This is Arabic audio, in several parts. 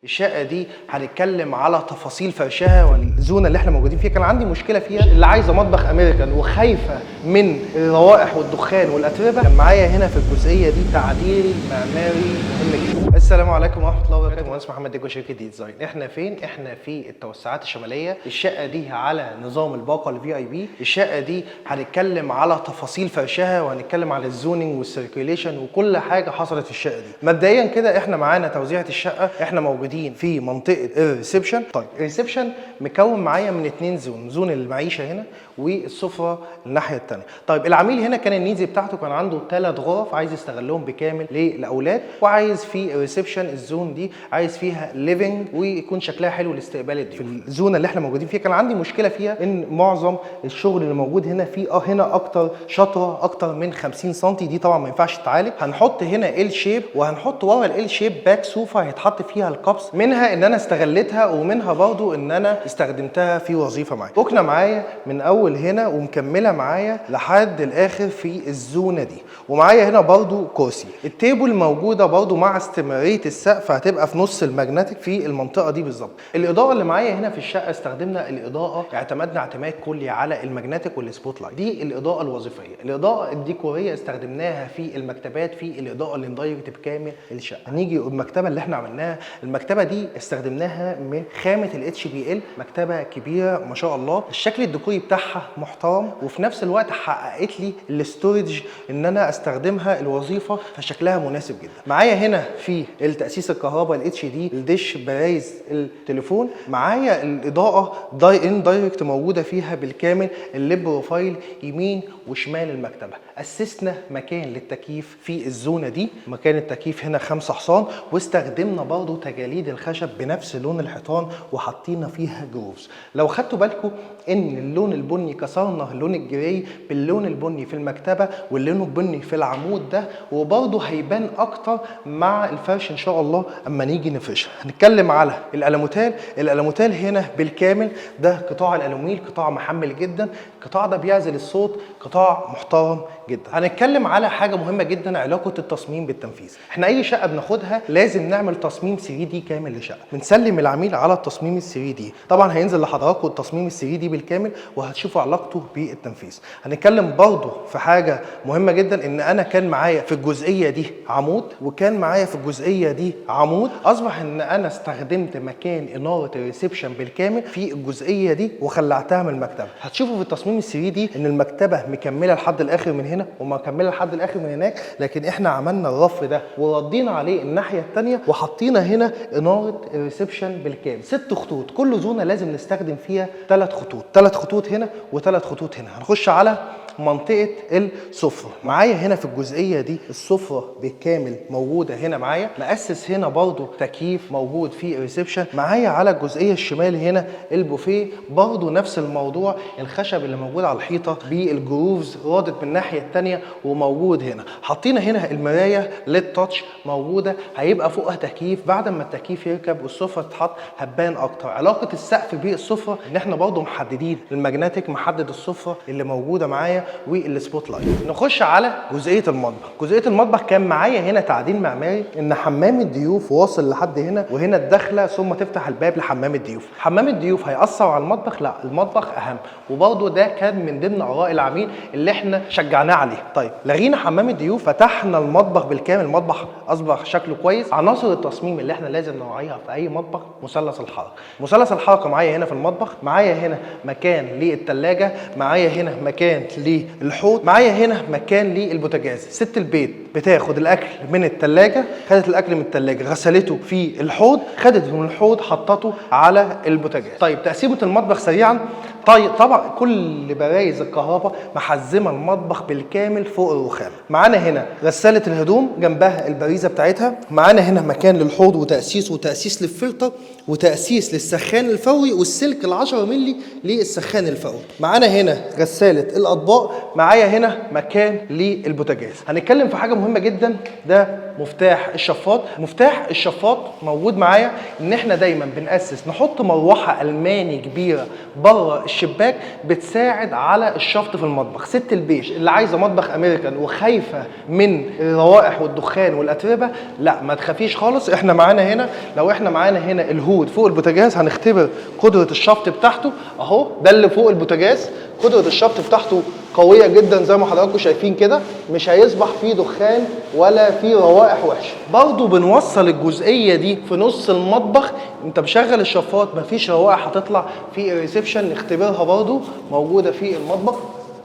الشقة دي هنتكلم على تفاصيل فرشها والزونة اللي احنا موجودين فيها. كان عندي مشكلة فيها، اللي عايزة مطبخ امريكان وخايفة من الروائح والدخان والاتربة، كان معايا هنا في الجزئية دي تعديل معماري مهم جدا. السلام عليكم ورحمة الله وبركاته. مهندس محمد ديكو، شركة ديزاين. احنا فين؟ احنا في التوسعات الشمالية. الشقة دي على نظام الباقة الفي اي بي. الشقة دي هنتكلم على تفاصيل فرشها وهنتكلم على الزوننج والسيركيوليشن وكل حاجة حصلت في الشقة دي. مبدئيا كده احنا معانا توزيعة الشقة، احنا موجودين في منطقه الريسبشن. طيب الريسبشن مكون معايا من 2 زون المعيشه هنا والسفره الناحيه الثانيه. طيب العميل هنا كان النيدز بتاعته كان عنده 3 غرف عايز يستغلهم بكامل للاولاد، وعايز في الريسبشن الزون دي عايز فيها ليفنج ويكون شكلها حلو لاستقبال الضيوف. في الزونه اللي احنا موجودين فيها كان عندي مشكله فيها ان معظم الشغل اللي موجود هنا في هنا اكتر شطره اكتر من 50 سم، دي طبعا ما ينفعش تتعالج. هنحط هنا ال شيب وهنحط ورا ال شيب باك سوفا هيتحط فيها الكابس، منها ان انا استغلتها ومنها برضو ان انا استخدمتها في وظيفه معايا. ركنه معايا من اول هنا ومكمله معايا لحد الاخر في الزونه دي، ومعايا هنا برضو كرسي. التيبل موجوده برضو مع استمراريه السقف هتبقى في نص الماجنتيك في المنطقه دي بالظبط. الاضاءه اللي معايا هنا في الشقه استخدمنا الاضاءه، اعتمدنا اعتماد كلي على الماجنتيك والسبوت لايت. دي الاضاءه الوظيفيه. الاضاءه الديكوريه استخدمناها في المكتبات في الاضاءه الاندايركت بكامل الشقه. هنيجي المكتبه اللي احنا عملناها، المكتبه دي استخدمناها من خامه الاتش بي ال، مكتبه كبيره ما شاء الله. الشكل الديكوري بتاعها محترم وفي نفس الوقت حققت لي الاستورج ان انا استخدمها الوظيفه، فشكلها مناسب جدا. معايا هنا في التاسيس الكهرباء الاتش دي، الدش برايز التليفون. معايا الاضاءه دايركت موجوده فيها بالكامل، الليب بروفايل يمين وشمال المكتبه. اسسنا مكان للتكييف في الزونه دي، مكان التكييف هنا 5 حصان، واستخدمنا برضو تجاليد الخشب بنفس لون الحيطان وحطينا فيها جروفز. لو خدتوا بالكم ان اللون البني كسرنا اللون الجراي باللون البني في المكتبه واللون البني في العمود ده، وبرضو هيبان اكتر مع الفرش ان شاء الله اما نيجي نفرشها. هنتكلم على الالوميتال. الالوميتال هنا بالكامل ده قطاع الالوميل، قطاع محمل جدا. القطاع ده بيعزل الصوت، قطاع محترم جدا. هنتكلم على حاجه مهمه جدا، علاقه التصميم بالتنفيذ. احنا اي شقه بناخدها لازم نعمل تصميم 3 دي كامل لشقه، بنسلم العميل على التصميم ال 3 دي. طبعا هينزل لحضراتكم التصميم ال 3 دي بالكامل وهتشوفوا علاقته بالتنفيذ. هنتكلم برضه في حاجه مهمه جدا، ان انا كان معايا في الجزئيه دي عمود وكان معايا في الجزئيه دي عمود، اصبح ان انا استخدمت مكان اناره الريسبشن بالكامل في الجزئيه دي وخلعتها من المكتبه. هتشوفوا في التصميم ال 3 دي ان المكتبه مكمله لحد الاخر من هنا ومكمله لحد الاخر من هناك، لكن احنا عملنا الرف ده وردينا عليه الناحيه الثانيه وحطينا هنا اناره الريسبشن بالكامل. 6 خطوط، كل زونه لازم نستخدم فيها 3 خطوط، 3 خطوط هنا و3 خطوط هنا. هنخش على منطقه السفره. معايا هنا في الجزئيه دي السفره بالكامل موجوده هنا معايا، مؤسس هنا برضو تكييف موجود في الريسبشن. معايا على الجزئيه الشمال هنا البوفيه، برضو نفس الموضوع، الخشب اللي موجود على الحيطه بالجروفز رادت من الناحيه الثانيه وموجود هنا. حطينا هنا المرايه ليد تاتش موجوده، هيبقى فوقها تكييف. بعد ما التكييف يركب والسفره تتحط هتبان اكتر. علاقه السقف بالسفره ان احنا برضو محددين الماجنتيك، محدد السفره اللي موجوده معايا والسبوت لايت. نخش على جزئيه المطبخ. جزئيه المطبخ كان معايا هنا تعديل معماري، ان حمام الضيوف واصل لحد هنا وهنا الدخله ثم تفتح الباب لحمام الضيوف. حمام الضيوف هيأثر على المطبخ؟ لا، المطبخ اهم، وبرضه ده كان من ضمن اراء العميل اللي احنا شجعناه عليه. طيب لغينا حمام الضيوف، فتحنا المطبخ بالكامل. المطبخ اصبح شكله كويس. عناصر التصميم اللي احنا لازم نراعيها في اي مطبخ، مثلث الحركه. مثلث الحركه معايا هنا في المطبخ، معايا هنا مكان للثلاجه، معايا هنا مكان للحوض، معايا هنا مكان للبوتاجاز. ست البيت بتاخد الاكل من الثلاجه، خدت الاكل من الثلاجه غسلته في الحوض، خدته من الحوض حطته على البوتاجاز. طيب تقسيمه المطبخ سريعا. طيب طبعا كل برايز الكهرباء محزمه المطبخ بالكامل فوق الرخام. معانا هنا غساله الهدوم جنبها البريزه بتاعتها. معانا هنا مكان للحوض وتاسيس للفلتر وتاسيس للسخان الفوري والسلك ال10 مللي للسخان الفوري. معانا هنا غساله الاطباق البار. معايا هنا مكان للبوتاجاز. هنتكلم في حاجه مهمه جدا، ده مفتاح الشفاط. مفتاح الشفاط موجود معايا ان احنا دايما بنأسس نحط مروحه الماني كبيره بره الشباك بتساعد على الشفط في المطبخ. ست البيت اللي عايزه مطبخ امريكان وخايفه من الروائح والدخان والاتربه، لا ما تخافيش خالص. احنا معانا هنا، لو احنا معانا هنا الهود فوق البوتاجاز هنختبر قدره الشفط بتاعته اهو. ده اللي فوق البوتاجاز، قدره الشفط بتاعته قويه جدا زي ما حضراتكم شايفين كده، مش هيصبح فيه دخان ولا فيه روائح وحشه. برضو بنوصل الجزئيه دي في نص المطبخ، انت مشغل الشفاط مفيش روائح هتطلع في الريسبشن. نختبرها برضو موجوده في المطبخ.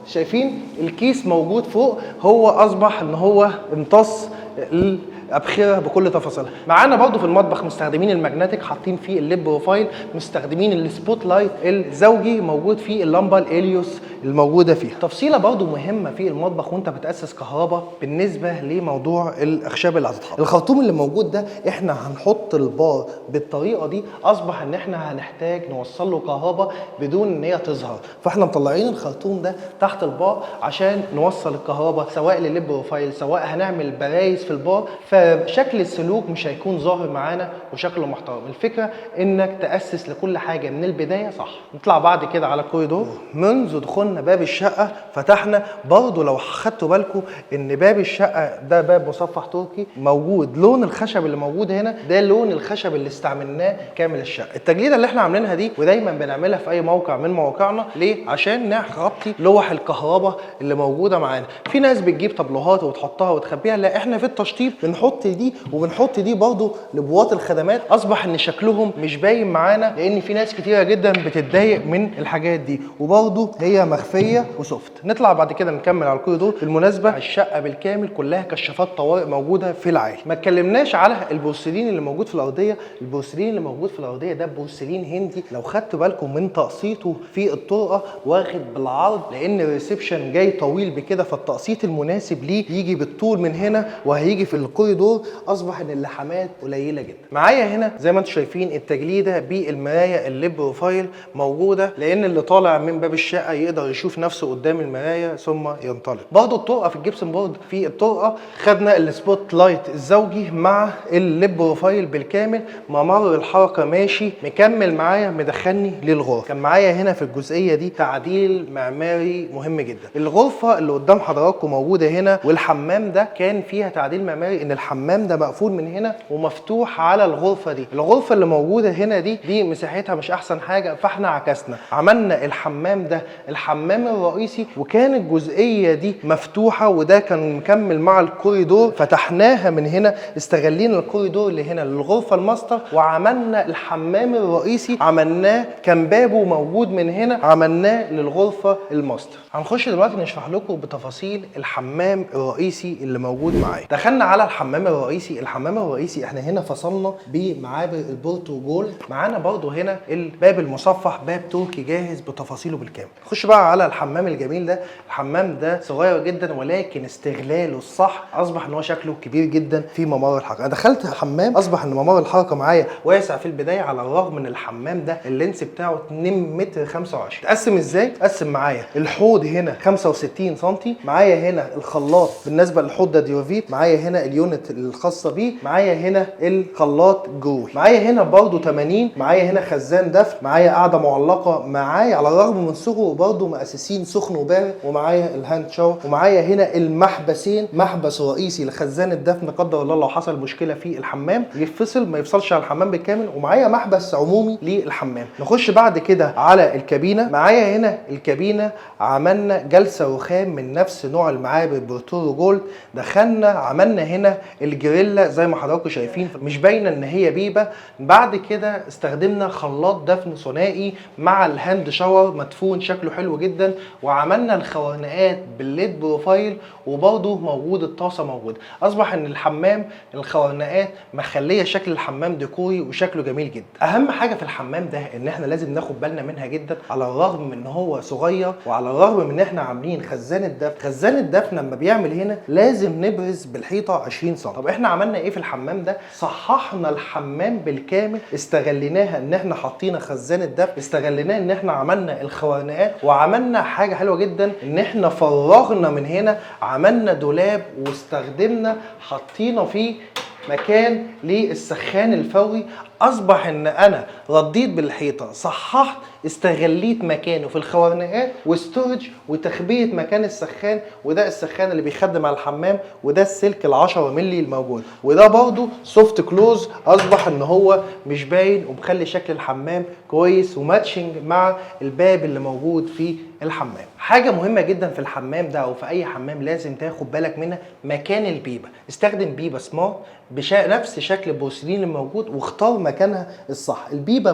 شايفين الكيس موجود فوق، هو اصبح ان هو امتص الابخره بكل تفاصيلها. معانا برضو في المطبخ مستخدمين الماجنتيك، حاطين فيه الليد بروفايل، مستخدمين السبوت لايت الزوجي موجود فيه اللمبه الاليوس الموجوده فيها. تفصيله برضو مهمه في المطبخ وانت بتاسس كهرباء بالنسبه لموضوع الاخشاب اللي هتتحط. الخرطوم اللي موجود ده احنا هنحط البار بالطريقه دي، اصبح ان احنا هنحتاج نوصل له كهرباء بدون ان هي تظهر، فاحنا مطلعين الخرطوم ده تحت البار عشان نوصل الكهرباء سواء للليد بروفايل سواء هنعمل برايز في البار، فشكل السلوك مش هيكون ظاهر معانا وشكله محترم. الفكره انك تاسس لكل حاجه من البدايه صح. نطلع بعد كده على الكوريدور. منذ دخولنا باب الشقه فتحنا برضو، لو خدتوا بالكم ان باب الشقه ده باب مصفح تركي موجود، لون الخشب اللي موجود هنا ده لون الخشب اللي استعملناه كامل الشقه. التجليده اللي احنا عاملينها دي ودايما بنعملها في اي موقع من مواقعنا، ليه؟ عشان نغطي لوح الكهرباء اللي موجوده معانا. في ناس بتجيب طابلوهات وتحطها وتخبيها، لا احنا في التشطيب بنحط دي وبنحط دي برضو لبوات الخدمات، اصبح ان شكلهم مش باين معانا، لان في ناس كتيره جدا بتتضايق من الحاجات دي، وبرضو هي مخفيه وسوفت. نطلع بعد كده نكمل على الكوريدور. بالمناسبه الشقه بالكامل كلها كشافات طوارئ موجوده في العالي. ما اتكلمناش على البورسلين اللي موجود في الارضيه. البورسلين اللي موجود في الارضيه ده بورسلين هندي، لو خدتوا بالكم من تقسيطه في الطرقه واخد بالعرض، لان الريسبشن جاي طويل بكده، فالتقسيط المناسب ليه يجي بالطول من هنا وهيجي في الكوريدور. اصبح ان اللحامات قليله جدا. معايا هنا زي ما انتم شايفين التجليده بالمرايه الليد بروفايل موجوده، لان اللي طالع من باب الشقه يقدر يشوف نفسه قدام المرايه ثم ينطلق. برضه الطرقه في الجبسن بورد، في الطرقه خدنا السبوت لايت الزوجي مع الليد بروفايل بالكامل. ممر الحركه ماشي مكمل معايا مدخلني للغرفه. كان معايا هنا في الجزئيه دي تعديل معماري مهم جدا. الغرفه اللي قدام حضراتكم موجوده هنا، والحمام ده كان فيها تعديل معماري، ان الحمام ده مقفول من هنا ومفتوح على الغرفه دي. الغرفه اللي موجوده هنا دي مساحتها مش احسن حاجه، فاحنا عكسنا عملنا الحمام ده الحمام الرئيسي، وكان الجزئيه دي مفتوحه وده كان مكمل مع الكوريدور، فتحناها من هنا، استغلينا الكوريدور اللي هنا للغرفه الماستر، وعملنا الحمام الرئيسي عملناه كان بابه موجود من هنا عملناه للغرفه الماستر. هنخش دلوقتي نشرح لكم بتفاصيل الحمام الرئيسي اللي موجود معايا. دخلنا على الحمام الرئيسي. الحمام الرئيسي احنا هنا فصلنا بمعابر البورتو جولد. معانا برضو هنا الباب المصفح، باب تركي جاهز بتفاصيله بالكامل. نخش بقى على الحمام الجميل ده. الحمام ده صغير جدا ولكن استغلاله الصح اصبح ان هو شكله كبير جدا في ممر الحركه. انا دخلت الحمام اصبح ان ممر الحركه معايا واسع في البدايه، على الرغم من الحمام ده اللينس بتاعه 2 متر 25. تقسم ازاي؟ تقسم معايا الحوض هنا 65 سم، معايا هنا الخلاط بالنسبه للحوض ده ديوفيت، معايا هنا اليونت الخاصه بيه، معايا هنا الخلاط جوي، معايا هنا برضو 80، معايا هنا خزان دفء، معايا قاعده معلقه، معايا على الرغم من صغره برضو مؤسسين سخن وبارد، ومعايا الهاند شاور، ومعايا هنا المحبسين، محبس رئيسي لخزان الدفن لا قدر الله لو حصل مشكله في الحمام يفصل ما يفصلش على الحمام بالكامل، ومعايا محبس عمومي للحمام. نخش بعد كده على الكابينه. معايا هنا الكابينه عملنا جلسه رخام من نفس نوع المعابر بورتورو جولد. دخلنا عملنا هنا الجريلا زي ما حضراتكم شايفين مش باينه ان هي بيبه. بعد كده استخدمنا خلاط دفن ثنائي مع الهاند شاور مدفون شكله حلو جدا، وعملنا الخوانقات بالليد بروفايل، وبرضه موجود الطاسه موجوده. اصبح ان الحمام الخوانقات مخليه شكل الحمام ديكوري وشكله جميل جدا. اهم حاجه في الحمام ده ان احنا لازم ناخد بالنا منها جدا، على الرغم من ان هو صغير وعلى الرغم من ان احنا عاملين خزان الدفن. خزان الدفن لما بيعمل هنا لازم نبرز بالحيطه 20 سم. طب احنا عملنا ايه في الحمام ده؟ صححنا الحمام بالكامل، استغليناها ان احنا حطينا خزان الدفء، استغليناه ان احنا عملنا الخوانقات، وعملنا حاجه حلوه جدا ان احنا فرغنا من هنا، عملنا دولاب واستخدمنا حطينا فيه مكان للسخان الفوري. اصبح ان انا رديت بالحيطه، صححت، استغليت مكانه في الخوارنقات وستورج وتخبئه مكان السخان. وده السخان اللي بيخدم على الحمام، وده السلك ال10 مللي الموجود، وده برضو سوفت كلوز. اصبح ان هو مش باين ومخلي شكل الحمام كويس وماتشنج مع الباب اللي موجود في الحمام. حاجه مهمه جدا في الحمام ده او في اي حمام لازم تاخد بالك منها، مكان البيبه. استخدم بيبه سمارت بنفس شكل البورسلين الموجود، واختار مكانها الصح. البيبه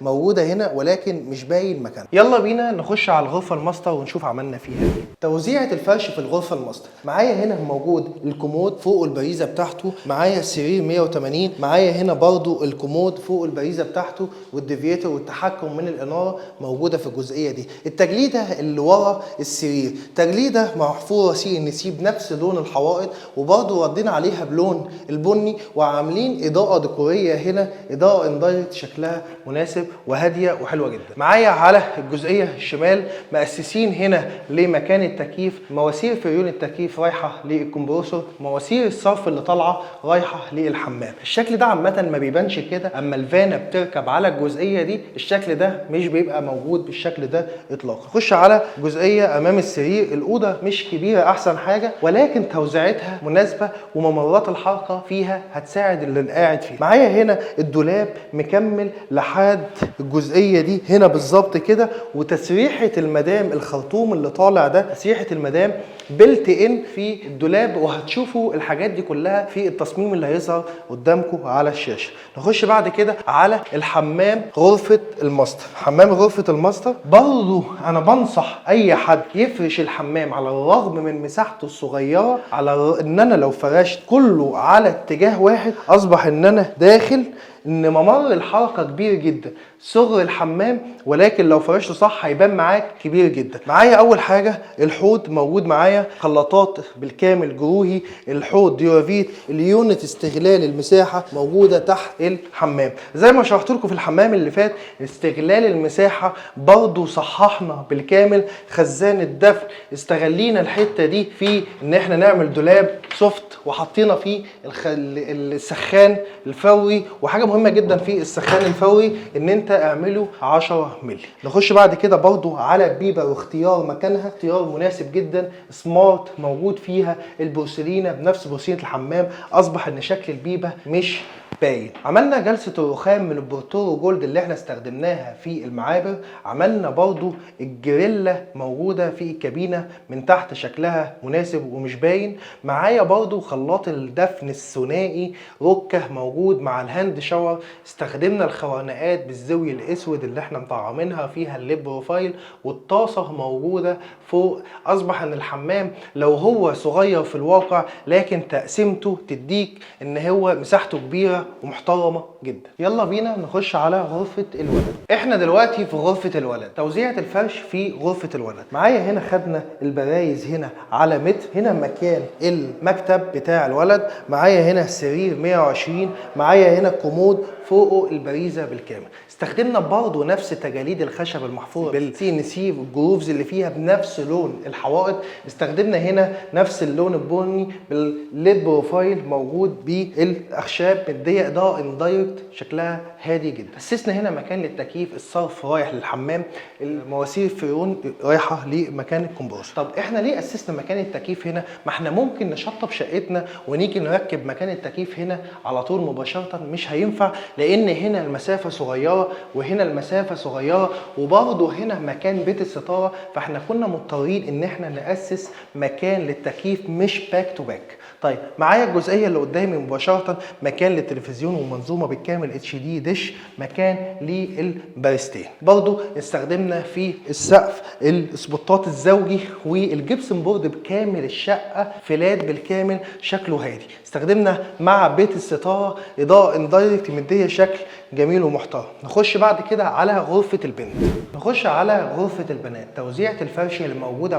موجوده هنا ولكن مش باين مكانها. يلا بينا نخش على الغرفه الماستر ونشوف عملنا فيها ايه. توزيعه الفرش في الغرفه الماستر. معايا هنا موجود الكومود فوق البريزه بتاعته، معايا السرير 180، معايا هنا برضو الكومود فوق البريزه بتاعته، والديفيتر والتحكم من الاناره موجوده في الجزئيه دي. التجليده اللي ورا السرير تجليده محفوره CNC بنفس لون الحوائط، وبرضو ردينا عليها بلون البني، وعاملين اضاءه ديكوريه هنا، اضاءه اندايركت شكلها مناسب وهاديه وحلوه جدا. معايا على الجزئيه الشمال مؤسسين هنا لمكان التكييف، مواسير فريون التكييف رايحه للكمبروسور، مواسير الصرف اللي طالعه رايحه للحمام. الشكل ده عامه ما بيبانش كده، اما الفانه بتركب على الجزئيه دي الشكل ده مش بيبقى موجود بالشكل ده اطلاقا. خش على جزئيه امام السرير. الاوضه مش كبيره احسن حاجه، ولكن توزيعتها مناسبه، وممرات الحركه فيها هتساعد اللي قاعد فيه. معايا هنا الدولاب مكمل لحد الجزئيه دي هنا بالظبط كده، وتسريحه المدام الخرطوم اللي طالع ده تسريحه المدام بلت ان في الدولاب، وهتشوفوا الحاجات دي كلها في التصميم اللي هيظهر قدامكم على الشاشه. نخش بعد كده على الحمام غرفه الماستر. حمام غرفه الماستر برضو انا بنصح اي حد يفرش الحمام على الرغم من مساحته الصغيره، على ان انا لو فرشت كله على اتجاه واحد اصبح ان انا داخل ان ممر الحركه كبير جدا، صغر الحمام، ولكن لو فرشته صح هيبان معاك كبير جدا. معايا اول حاجه الحوض موجود معايا، خلاطات بالكامل جروهي، الحوض ديورافيت، اليونت استغلال المساحه موجوده تحت الحمام. زي ما شرحت لكم في الحمام اللي فات، استغلال المساحه برضو صححنا بالكامل. خزان الدفء استغلينا الحته دي في ان احنا نعمل دولاب سوفت، وحطينا فيه السخان الفوري. وحاجه مهمه جدا في السخان الفوري ان انت اعمله 10 مللي. نخش بعد كده برضو على بيبه واختيار مكانها، اختيار مناسب جدا سمارت، موجود فيها البورسلينه بنفس بورسلينه الحمام. اصبح ان شكل البيبه مش باين. عملنا جلسه الرخام من البورتورو جولد اللي احنا استخدمناها في المعابر. عملنا برضو الجريلا موجوده في الكابينه من تحت، شكلها مناسب ومش باين. معايا برضو خلاط الدفن الثنائي ركه موجود مع الهاند شاور. استخدمنا الخوانقات بالزاويه الاسود اللي احنا مطعمينها فيها الليب بروفايل، والطاسه موجوده فوق. اصبح ان الحمام لو هو صغير في الواقع لكن تقسيمته تديك ان هو مساحته كبيره ومحترمه جدا. يلا بينا نخش على غرفه الولد. احنا دلوقتي في غرفه الولد. توزيعه الفرش في غرفه الولد. معايا هنا خدنا البرايز هنا على متر، هنا مكان المكتب بتاع الولد. معايا هنا سرير 120، معايا هنا كومود فوقه البريزه بالكامل. استخدمنا برضه نفس تجاليد الخشب المحفوره بالCNC والجروفز اللي فيها بنفس لون الحوائط. استخدمنا هنا نفس اللون البني بالليد بروفايل موجود بالاخشاب، مديه اضاءه اندايركت شكلها هادي جدا. اسسنا هنا مكان للتكييف، الصرف رايح للحمام، المواسير الفريون رايحه لمكان الكمبرسور. طب احنا ليه اسسنا مكان التكييف هنا؟ ما احنا ممكن نشطب شقتنا ونيجي نركب مكان التكييف هنا على طول مباشره، مش هينفع لان هنا المسافه صغيره وهنا المسافه صغيره، وبرضه هنا مكان بيت الستاره. فاحنا كنا مضطرين ان احنا ناسس مكان للتكييف مش باك تو باك. طيب معايا الجزئيه اللي قدامي مباشره مكان للتلفزيون ومنظومه بالكامل HD ديش، مكان للبارستين. برضو استخدمنا في السقف السبوتات الزوجي والجبسن بورد بكامل الشقه فلات بالكامل شكله هادي. استخدمنا مع بيت الستاره اضاءه اندايركت مديه شكل جميل ومحترم. نخش بعد كده على غرفه البنت. نخش على غرفه البنات. توزيعه الفرش اللي موجوده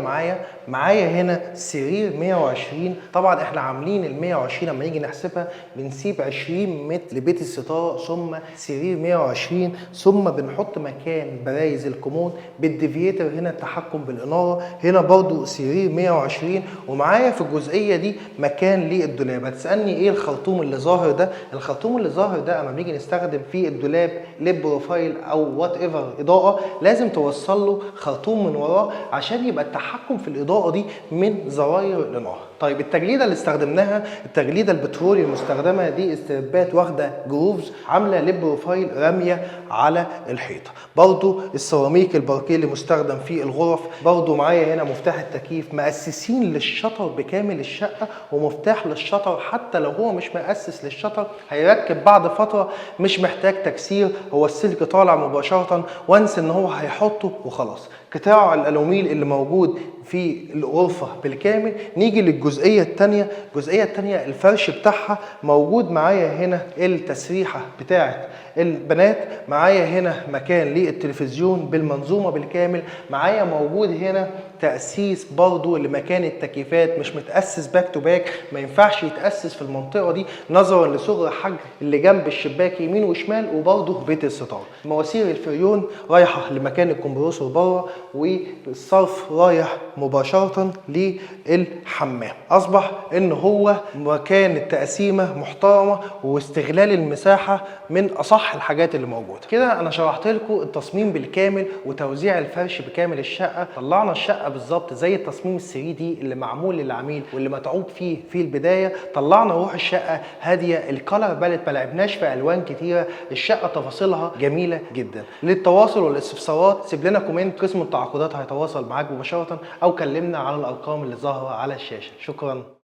معايا هنا سرير 120. طبعا احنا عاملين ال 120 لما نيجي نحسبها بنسيب 20 متر لبيت الستاره، ثم سرير 120، ثم بنحط مكان برايز الكومود بالديفيتر، هنا التحكم بالاناره، هنا برضو سرير 120، ومعايا في الجزئيه دي مكان للدولاب. هتسالني ايه الخرطوم اللي ظاهر ده؟ الخرطوم اللي ظاهر ده اما بنيجي نستخدم في الدولاب ليد بروفايل او وات ايفر اضاءه، لازم توصل له خرطوم من وراه عشان يبقى التحكم في الاضاءه دي من زراير الاناره. طيب التجليده اللي استخدمناها، التجليده البترولي المستخدمه دي استربات واخده جروفز عامله ليد بروفايل راميه على الحيطه. برضو السيراميك الباركيه اللي مستخدم في الغرف. برضو معايا هنا مفتاح التكييف، مؤسسين للشطر بكامل الشقه، ومفتاح للشطر حتى لو هو مش مؤسس للشطر هيركب بعد فتره، مش محتاج تكسير، هو السلك طالع مباشره وانس ان هو هيحطه وخلاص. قطاع الالوميل اللي موجود في الغرفه بالكامل. نيجي للجزئيه الثانيه، الجزئيه الثانيه الفرش بتاعها موجود معايا هنا التسريحه بتاعه البنات، معايا هنا مكان للتلفزيون بالمنظومه بالكامل، معايا موجود هنا تأسيس برضو لمكان التكييفات، مش متأسس باك تو باك، ما ينفعش يتأسس في المنطقة دي نظرا لصغر حجم اللي جنب الشباك يمين وشمال، وبرضو بيت الستار. مواسير الفريون رايحة لمكان الكمبرسور بره، والصرف رايح مباشرة للحمام. أصبح إن هو مكان التقسيمة محترمة، واستغلال المساحة من أصح الحاجات اللي موجودة. كده أنا شرحت لكم التصميم بالكامل وتوزيع الفرش بكامل الشقة. طلعنا الشقة بالظبط زي التصميم ال 3 دي اللي معمول للعميل واللي متعوب فيه في البداية. طلعنا روح الشقة هادية، الكالر باليت ما لعبناش في ألوان كتيرة، الشقة تفاصيلها جميلة جدا. للتواصل والاستفسارات سيب لنا كومنت، قسم التعاقدات هيتواصل معاك مباشرة، أو كلمنا على الأرقام اللي ظاهرة على الشاشة. شكرا.